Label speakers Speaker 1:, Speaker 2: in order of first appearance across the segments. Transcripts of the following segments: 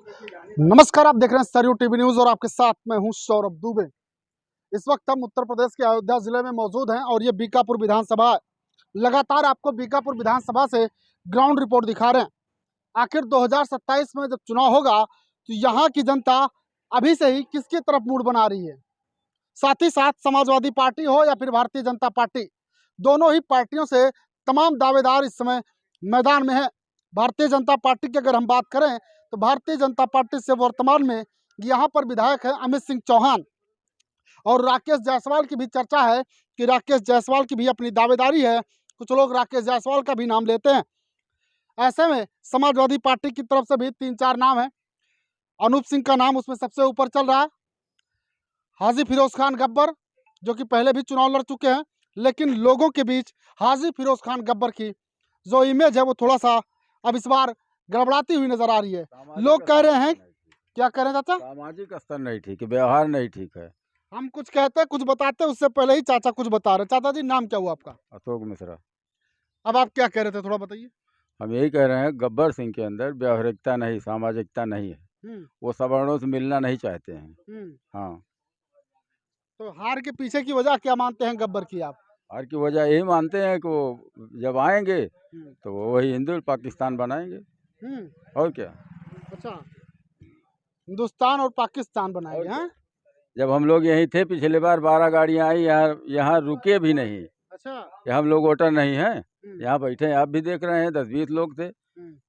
Speaker 1: नमस्कार, आप देख रहे हैं सरयू टीवी न्यूज और आपके साथ मैं हूं सौरभ दुबे। इस वक्त हम उत्तर प्रदेश के अयोध्या जिले में मौजूद हैं और ये बीकापुर विधानसभा है। लगातार आपको बीकापुर विधानसभा से ग्राउंड रिपोर्ट दिखा रहे हैं। आखिर 2027 में जब चुनाव होगा तो यहाँ की जनता अभी से ही किसकी तरफ मुड़ बना रही है। साथ ही साथ समाजवादी पार्टी हो या फिर भारतीय जनता पार्टी, दोनों ही पार्टियों से तमाम दावेदार इस समय मैदान में है। भारतीय जनता पार्टी की अगर हम बात करें तो भारतीय जनता पार्टी से वर्तमान में यहाँ पर विधायक है अमित सिंह चौहान, और राकेश जायसवाल की भी चर्चा है कि राकेश जायसवाल की भी अपनी दावेदारी है। कुछ लोग राकेश जायसवाल का भी नाम लेते हैं। ऐसे में समाजवादी पार्टी की तरफ से भी 3-4 नाम है। अनूप सिंह का नाम उसमें सबसे ऊपर चल रहा है। हाजी फिरोज खान गब्बर जो कि पहले भी चुनाव लड़ चुके हैं, लेकिन लोगों के बीच हाजी फिरोज खान गब्बर की जो इमेज है वो थोड़ा सा अब इस बार गड़बड़ाती हुई नजर आ रही है। लोग कह रहे हैं, क्या कह रहे हैं चाचा?
Speaker 2: सामाजिक स्तर नहीं ठीक है, व्यवहार नहीं ठीक है।
Speaker 1: हम कुछ कहते हैं कुछ बताते हैं, उससे पहले ही चाचा कुछ बता रहे हैं। चाचा जी, नाम क्या हुआ आपका?
Speaker 2: अशोक मिश्रा।
Speaker 1: अब आप क्या कह रहे थे, थोड़ा बताइए।
Speaker 2: हम यही कह रहे हैं, गब्बर सिंह के अंदर व्यवहारिकता नहीं, सामाजिकता नहीं है। वो सवर्णों से मिलना नहीं चाहते हैं। हाँ,
Speaker 1: तो हार के पीछे की वजह क्या मानते हैं गब्बर की आप?
Speaker 2: हार की वजह यही मानते हैं कि वो जब आएंगे तो वो वही हिंदू पाकिस्तान बनाएंगे। और क्या?
Speaker 1: अच्छा, हिंदुस्तान और पाकिस्तान बनाएंगे? हाँ,
Speaker 2: जब हम लोग यहीं थे पिछले बार 12 गाड़ियाँ आई, यहाँ रुके भी नहीं।
Speaker 1: अच्छा,
Speaker 2: ये हम लोग वोटर नहीं हैं, यहाँ बैठे हैं, आप भी देख रहे हैं, 10-20 लोग थे,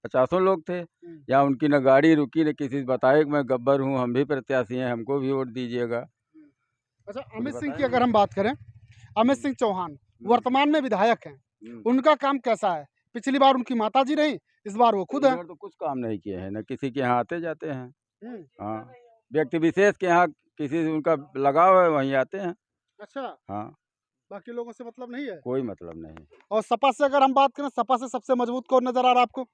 Speaker 2: 50 लोग थे। यहाँ उनकी न गाड़ी रुकी, न किसी से बताए कि मैं गब्बर हूँ, हम भी प्रत्याशी हैं, हमको भी वोट दीजिएगा।
Speaker 1: अच्छा, अमित सिंह की अगर हम बात करें, अमित सिंह चौहान वर्तमान में विधायक हैं, उनका काम कैसा है? पिछली बार उनकी माताजी रही, इस बार वो खुद है।
Speaker 2: तो कुछ काम नहीं किए हैं, न किसी के यहाँ आते जाते हैं। हाँ, व्यक्ति विशेष के यहाँ किसी से उनका लगाव है, वहीं आते हैं।
Speaker 1: अच्छा,
Speaker 2: हाँ,
Speaker 1: बाकी लोगों से मतलब नहीं है?
Speaker 2: कोई मतलब नहीं।
Speaker 1: और सपा से अगर हम बात करें, सपा से सबसे मजबूत कौन नजर आ रहा है आपको?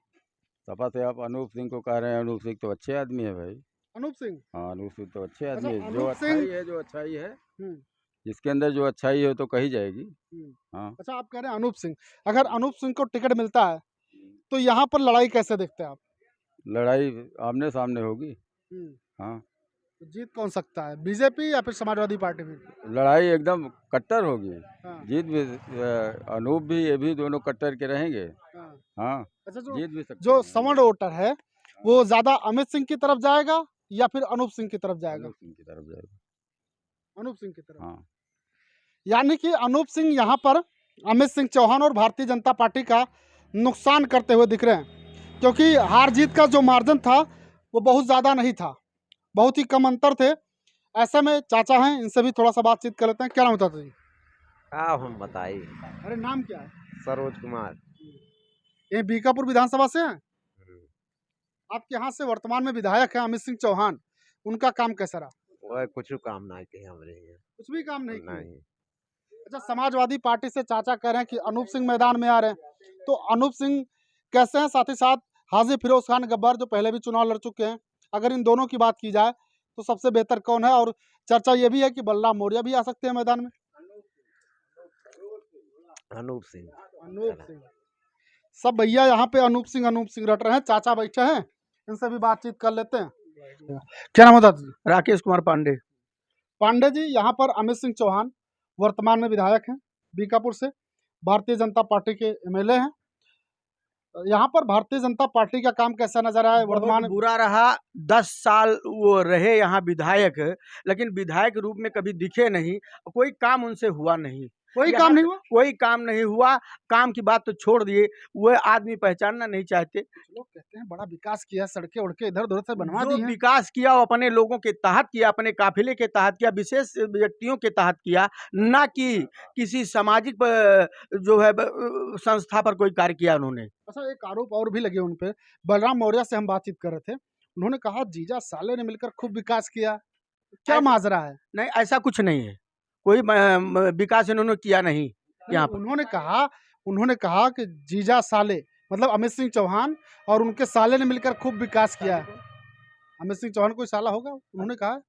Speaker 2: सपा से आप अनूप सिंह को कह रहे हैं, अनूप सिंह तो अच्छे आदमी है भाई।
Speaker 1: अनूप सिंह?
Speaker 2: हाँ, अनूप सिंह तो अच्छे
Speaker 1: अच्छा,
Speaker 2: आदमी है। जो
Speaker 1: अनूप
Speaker 2: अच्छाई
Speaker 1: सिंह।
Speaker 2: है, जो अच्छाई है, जिसके अंदर जो अच्छाई है तो कही जाएगी। हाँ,
Speaker 1: अच्छा, आप कह रहे हैं अनूप सिंह, अगर अनूप सिंह को टिकट मिलता है तो यहाँ पर लड़ाई कैसे देखते हैं आप?
Speaker 2: लड़ाई आमने सामने होगी। हाँ,
Speaker 1: तो जीत कौन सकता है, बीजेपी या फिर समाजवादी पार्टी भी?
Speaker 2: लड़ाई एकदम कट्टर होगी।
Speaker 1: हाँ।
Speaker 2: जीत भी अनूप भी, ये भी दोनों कट्टर के रहेंगे।
Speaker 1: हाँ।
Speaker 2: हाँ,
Speaker 1: अच्छा,
Speaker 2: जीत भी सकते
Speaker 1: जो
Speaker 2: हैं।
Speaker 1: सवर्ण वोटर है वो ज्यादा अमित सिंह की तरफ जाएगा या फिर अनूप सिंह की तरफ जाएगा?
Speaker 2: अनूप सिंह की तरफ जाएगा।
Speaker 1: अनूप सिंह की तरफ।
Speaker 2: हाँ,
Speaker 1: यानी कि अनूप सिंह यहाँ पर अमित सिंह चौहान और भारतीय जनता पार्टी का नुकसान करते हुए दिख रहे हैं, क्योंकि हार जीत का जो मार्जिन था वो बहुत ज़्यादा नहीं था, बहुत ही कम अंतर थे। ऐसे में चाचा हैं, इनसे भी थोड़ा सा बातचीत कर लेते हैं। क्या नाम होता जी?
Speaker 3: क्या हम बताइए।
Speaker 1: अरे, नाम क्या है?
Speaker 3: सरोज कुमार।
Speaker 1: ये बीकापुर विधानसभा से हैं? आपके यहाँ से वर्तमान में विधायक है अमित सिंह चौहान, उनका काम कैसा रहा?
Speaker 3: वह कुछ काम नहीं किए हमरे यहाँ।
Speaker 1: कुछ भी काम नहीं किए?
Speaker 3: नहीं।
Speaker 1: अच्छा, समाजवादी पार्टी से चाचा कह रहे हैं कि अनूप सिंह मैदान में आ रहे हैं, तो अनूप सिंह कैसे हैं? साथ ही साथ हाजी फिरोज खान गब्बर जो पहले भी चुनाव लड़ चुके हैं, अगर इन दोनों की बात की जाए तो सबसे बेहतर कौन है? और चर्चा ये भी है कि बलराम मौर्य भी आ सकते हैं मैदान में।
Speaker 3: अनूप सिंह।
Speaker 1: अनूप सिंह। सब भैया यहाँ पे अनूप सिंह रट रहे हैं। चाचा बैठे हैं, इनसे भी बातचीत कर लेते हैं। क्या नाम होता है?
Speaker 4: राकेश कुमार पांडे।
Speaker 1: पांडे जी, यहाँ पर अमित सिंह चौहान वर्तमान में विधायक हैं बीकापुर से, भारतीय जनता पार्टी के एमएलए हैं। यहाँ पर भारतीय जनता पार्टी का काम कैसा नजर आया वर्तमान में?
Speaker 4: बुरा रहा। 10 साल वो रहे यहाँ विधायक, लेकिन विधायक रूप में कभी दिखे नहीं, कोई काम उनसे हुआ नहीं।
Speaker 1: कोई काम नहीं हुआ?
Speaker 4: कोई काम नहीं हुआ। काम की बात तो छोड़ दिए, वो आदमी पहचानना नहीं चाहते।
Speaker 1: लोग कहते हैं बड़ा विकास किया, सड़कें उड़के इधर उधर से बनवा दी हैं।
Speaker 4: विकास किया वो अपने लोगों के तहत किया, अपने काफिले के तहत किया, विशेष व्यक्तियों के तहत किया, ना कि किसी सामाजिक जो है संस्था पर कोई कार्य किया उन्होंने।
Speaker 1: अच्छा, एक आरोप और भी लगे उन पे। बलराम मौर्य से हम बातचीत कर रहे थे, उन्होंने कहा जीजा साले ने मिलकर खूब विकास किया। क्या माजरा है?
Speaker 4: नहीं, ऐसा कुछ नहीं है, कोई विकास इन्होंने किया नहीं यहाँ पर।
Speaker 1: उन्होंने कहा कि जीजा साले मतलब अमित सिंह चौहान और उनके साले ने मिलकर खूब विकास किया है। अमित सिंह चौहान कोई साला होगा? उन्होंने कहा।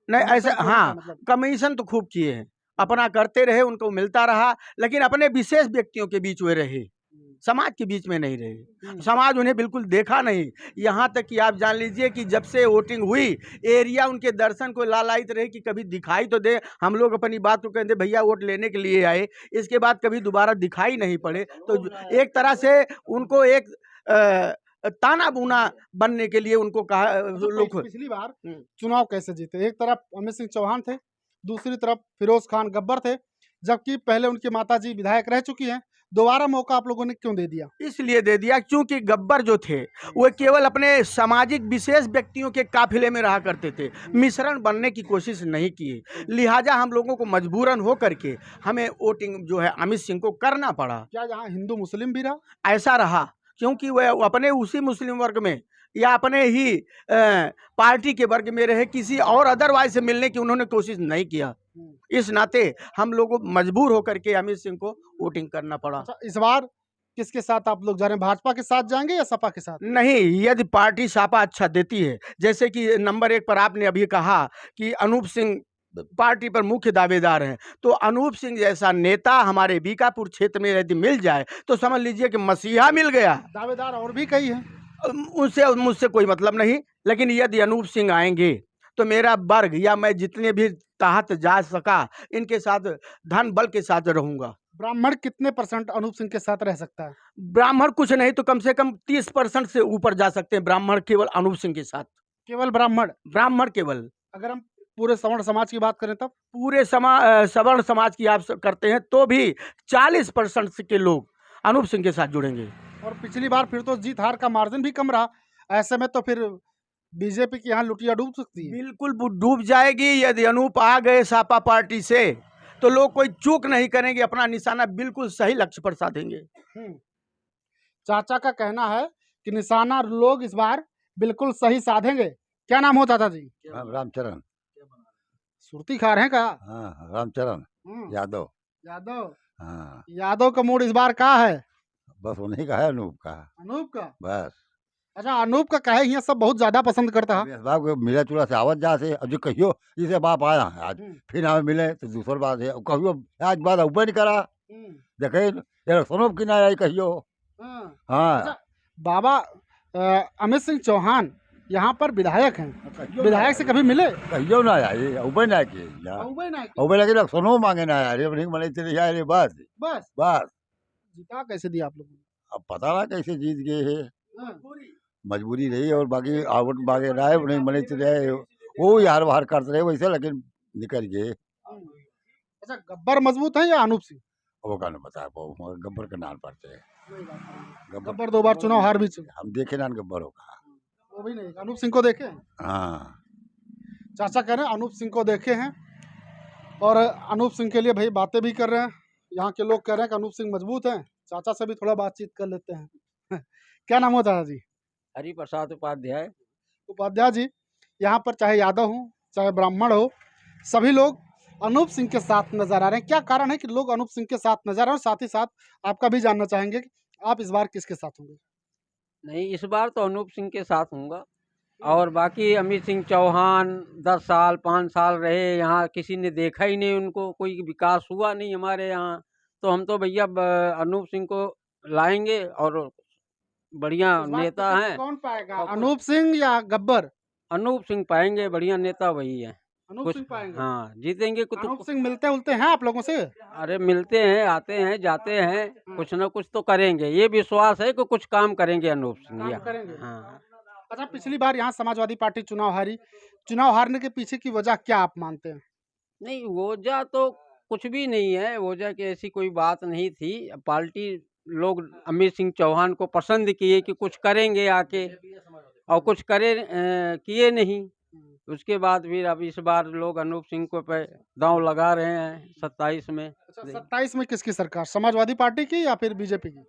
Speaker 4: नहीं ऐसा, हाँ, कमीशन तो खूब किए हैं, अपना करते रहे, उनको मिलता रहा, लेकिन अपने विशेष व्यक्तियों के बीच वे रहे। समाज के बीच में नहीं रहे, समाज उन्हें बिल्कुल देखा नहीं। यहाँ तक कि आप जान लीजिए कि जब से वोटिंग हुई, एरिया उनके दर्शन को लालायित रहे कि कभी दिखाई तो दे, हम लोग अपनी बात को कहते भैया वोट लेने के लिए आए, इसके बाद कभी दोबारा दिखाई नहीं पड़े। तो एक तरह से उनको एक ताना बुना बनने के लिए उनको कहा लोग।
Speaker 1: पिछली बार चुनाव कैसे जीते? एक तरफ अमित सिंह चौहान थे, दूसरी तरफ फिरोज खान गब्बर थे, जबकि पहले उनकी माताजी विधायक रह चुकी हैं। दोबारा मौका आप लोगों ने क्यों दे दिया?
Speaker 4: इसलिए दे दिया क्योंकि गब्बर जो थे वो केवल अपने सामाजिक विशेष व्यक्तियों के काफिले में रहा करते थे, मिश्रण बनने की कोशिश नहीं की। लिहाजा हम लोगों को मजबूरन हो करके हमें वोटिंग जो है अमित सिंह को करना पड़ा।
Speaker 1: क्या यहाँ हिंदू मुस्लिम भी रहा?
Speaker 4: ऐसा रहा क्योंकि वह अपने उसी मुस्लिम वर्ग में या अपने ही पार्टी के वर्ग में रहे, किसी और अदरवाइज से मिलने की उन्होंने कोशिश नहीं किया। इस नाते हम लोगों को मजबूर होकर के अमित सिंह को वोटिंग करना पड़ा।
Speaker 1: अच्छा, इस बार किसके साथ आप लोग जा रहे हैं? भाजपा के साथ जाएंगे या सपा के साथ?
Speaker 4: नहीं, यदि पार्टी सपा अच्छा देती है, जैसे कि नंबर 1 पर आपने अभी कहा कि अनूप सिंह पार्टी पर मुख्य दावेदार हैं, तो अनूप सिंह जैसा नेता हमारे बीकापुर क्षेत्र में यदि मिल जाए तो समझ लीजिए कि मसीहा मिल गया।
Speaker 1: दावेदार और भी कई हैं,
Speaker 4: उनसे मुझसे कोई मतलब नहीं, लेकिन यदि अनूप सिंह आएंगे तो मेरा वर्ग या मैं जितने भी तहत जा सका इनके साथ धन बल के साथ रहूंगा।
Speaker 1: ब्राह्मण कितने % अनूप सिंह के साथ रह सकता है?
Speaker 4: ब्राह्मण कुछ नहीं तो कम से कम 30% से ऊपर जा सकते हैं ब्राह्मण केवल अनूप सिंह के साथ।
Speaker 1: केवल ब्राह्मण
Speaker 4: केवल।
Speaker 1: अगर हम पूरे सवर्ण समाज की बात करें तब?
Speaker 4: पूरे सवर्ण समाज की आप करते हैं तो भी 40% के लोग अनूप सिंह के साथ जुड़ेंगे।
Speaker 1: और पिछली बार फिर तो जीत हार का मार्जिन भी कम रहा, ऐसे में तो फिर बीजेपी की यहाँ लुटिया डूब सकती है।
Speaker 4: बिल्कुल डूब जाएगी। यदि अनूप आ गए सपा पार्टी से तो लोग कोई चूक नहीं करेंगे, अपना निशाना बिल्कुल सही लक्ष्य पर साधेंगे।
Speaker 1: चाचा का कहना है कि निशाना लोग इस बार बिल्कुल सही साधेंगे। क्या नाम हो चाचा जी?
Speaker 5: रामचरण।
Speaker 1: सुरती खा रहे हैं का?
Speaker 5: हाँ, रामचरण यादव। हाँ,
Speaker 1: यादव का मूड इस बार का है?
Speaker 5: बस उन्हीं का है, अनूप का।
Speaker 1: अनूप का?
Speaker 5: बस।
Speaker 1: अच्छा, अनूप का कहे यहाँ सब बहुत ज्यादा पसंद करता है।
Speaker 5: बाप को मिला जुला से आवत जा से, अब जो कहियो जिसे बाप आया है आज फिर हमें मिले तो दूसरी बात है, कहियो आज बात ऊपर नहीं करा देखे यार सोनोब की ना आई कहियो। हाँ,
Speaker 1: बाबा अमित सिंह चौहान यहाँ पर विधायक हैं, विधायक से कभी मिले?
Speaker 5: कहियो ना आई ऊपर ना की ऊपर लगे सोनो मांगे ना यार मने चले यार बस
Speaker 1: बस
Speaker 5: बस।
Speaker 1: जिता कैसे दिया आप लोगों ने?
Speaker 5: अब पता ना कैसे जीत गए है, मजबूरी रही और बाकी आवट बागे रहे नहीं मने चले वो यार बाहर करते रहे वैसे, लेकिन निकल गए।
Speaker 1: अच्छा, गब्बर मजबूत है या अनूप सिंह?
Speaker 5: वो का बता गब्बर का नाम पड़ते हैं।
Speaker 1: गब्बर 2 बार चुनाव हार भी चुके।
Speaker 5: हम देखे ना गब्बर होगा,
Speaker 1: वो भी नहीं। अनूप सिंह को देखे?
Speaker 5: हाँ,
Speaker 1: चाचा कह रहे हैं अनूप सिंह को देखे हैं और अनूप सिंह के लिए भाई बातें भी कर रहे हैं। यहाँ के लोग कह रहे हैं कि अनूप सिंह मजबूत हैं। चाचा से भी थोड़ा बातचीत कर लेते हैं। क्या नाम हो चाचा जी?
Speaker 2: हरि प्रसाद उपाध्याय।
Speaker 1: उपाध्याय जी, यहाँ पर चाहे यादव हो चाहे ब्राह्मण हो, सभी लोग अनूप सिंह के साथ नजर आ रहे हैं। क्या कारण है कि लोग अनूप सिंह के साथ नजर आ रहे हैं? और साथ ही साथ आपका भी जानना चाहेंगे कि आप इस बार किसके साथ होंगे?
Speaker 6: नहीं, इस बार तो अनूप सिंह के साथ हूँगा। और बाकी अमित सिंह चौहान 10 साल 5 साल रहे यहाँ, किसी ने देखा ही नहीं उनको, कोई विकास हुआ नहीं हमारे यहाँ। तो हम तो भैया अनूप सिंह को लाएंगे और बढ़िया नेता हैं।
Speaker 1: कौन पाएगा, अनूप सिंह या गब्बर?
Speaker 6: अनूप सिंह पाएंगे, बढ़िया नेता वही है।
Speaker 1: अनूप सिंह पाएंगे?
Speaker 6: हाँ, जीतेंगे कुछ।
Speaker 1: अनूप सिंह मिलते उलते हैं आप लोगों से?
Speaker 6: अरे मिलते हैं, आते हैं, जाते हैं, कुछ ना कुछ तो करेंगे। ये विश्वास है कि कुछ काम करेंगे अनूप सिंह।
Speaker 1: करेंगे।
Speaker 6: हाँ।
Speaker 1: अच्छा, पिछली बार यहाँ समाजवादी पार्टी चुनाव हारी, चुनाव हारने के पीछे की वजह क्या आप मानते हैं?
Speaker 6: नहीं, वजह तो कुछ भी नहीं है, वजह की ऐसी कोई बात नहीं थी। पार्टी लोग अमित सिंह चौहान को पसंद किए कि कुछ करेंगे आके, और कुछ किए नहीं। उसके बाद फिर अब इस बार लोग अनूप सिंह को पे दांव लगा रहे हैं 27 में।
Speaker 1: अच्छा, 27 में किसकी सरकार, समाजवादी पार्टी की या फिर बीजेपी की?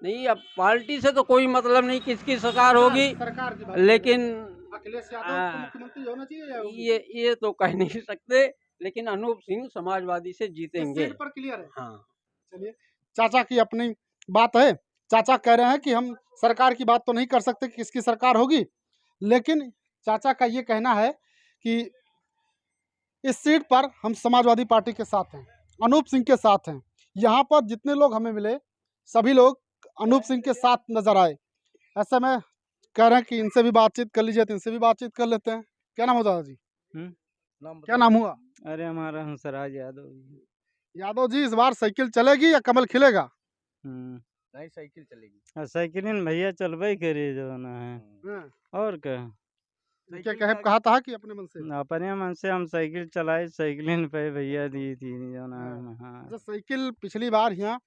Speaker 6: नहीं, अब पार्टी से तो कोई मतलब नहीं किसकी सरकार होगी,
Speaker 1: सरकार की बात।
Speaker 6: लेकिन
Speaker 1: अखिलेश यादव को मुख्यमंत्री होना चाहिए या
Speaker 6: ये तो कह नहीं सकते, लेकिन अनूप सिंह समाजवादी से जीतेंगे।
Speaker 1: सीट पर क्लियर है?
Speaker 6: हाँ।
Speaker 1: चलिए, चाचा की अपनी बात है। चाचा कह रहे हैं कि हम सरकार की बात तो नहीं कर सकते कि किसकी सरकार होगी, लेकिन चाचा का ये कहना है कि इस सीट पर हम समाजवादी पार्टी के साथ हैं, अनूप सिंह के साथ हैं। यहाँ पर जितने लोग हमें मिले सभी लोग अनूप सिंह के साथ नजर आए। ऐसे में कह रहे हैं कि इनसे भी बातचीत कर लीजिए, तो इनसे भी बातचीत कर लेते हैं। क्या नाम हो दादा जी? क्या नाम हुआ?
Speaker 7: अरे हमारा हंसराज यादव।
Speaker 1: यादव जी, इस बार साइकिल चलेगी या कमल खिलेगा?
Speaker 4: नहीं, साइकिल चलेगी।
Speaker 7: साइकिल भैया चलबे करे जो ना है और क्या
Speaker 1: क्या कहा था कि अपने मन से?
Speaker 7: अपने मन से हम साइकिल चलाए, साइकिल पे भैया दी थी जो ना। हाँ
Speaker 1: अच्छा, साइकिल पिछली बार यहाँ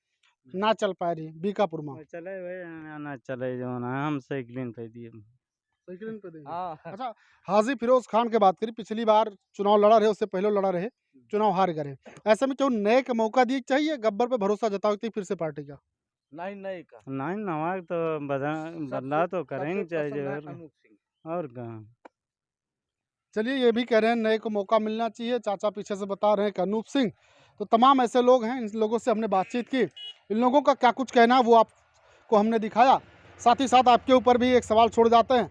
Speaker 1: ना चल पा रही बीकापुर में,
Speaker 7: चले भैया ना चले जो ना, हम साइकिल पे दिए।
Speaker 1: साइकिल पे देंगे। अच्छा, हाजी फिरोज खान की बात करी, पिछली बार चुनाव लड़ा रहे, उससे पहले लड़ा रहे, चुनाव हार गए। ऐसे में क्यों नए का मौका दिए चाहिए, गब्बर पे भरोसा जताओ फिर से पार्टी का?
Speaker 4: नहीं
Speaker 7: नवा तो बदला तो करेंगे चाहिए और कहाँ।
Speaker 1: चलिए, ये भी कह रहे हैं नए को मौका मिलना चाहिए। चाचा पीछे से बता रहे हैं कि अनूप सिंह, तो तमाम ऐसे लोग हैं, इन लोगों से हमने बातचीत की, इन लोगों का क्या कुछ कहना है वो आपको हमने दिखाया। साथ ही साथ आपके ऊपर भी एक सवाल छोड़ जाते हैं,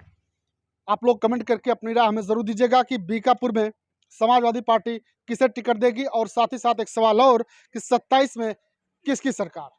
Speaker 1: आप लोग कमेंट करके अपनी राय हमें ज़रूर दीजिएगा कि बीकापुर में समाजवादी पार्टी किसे टिकट देगी, और साथ ही साथ एक सवाल और कि 27 में किसकी सरकार।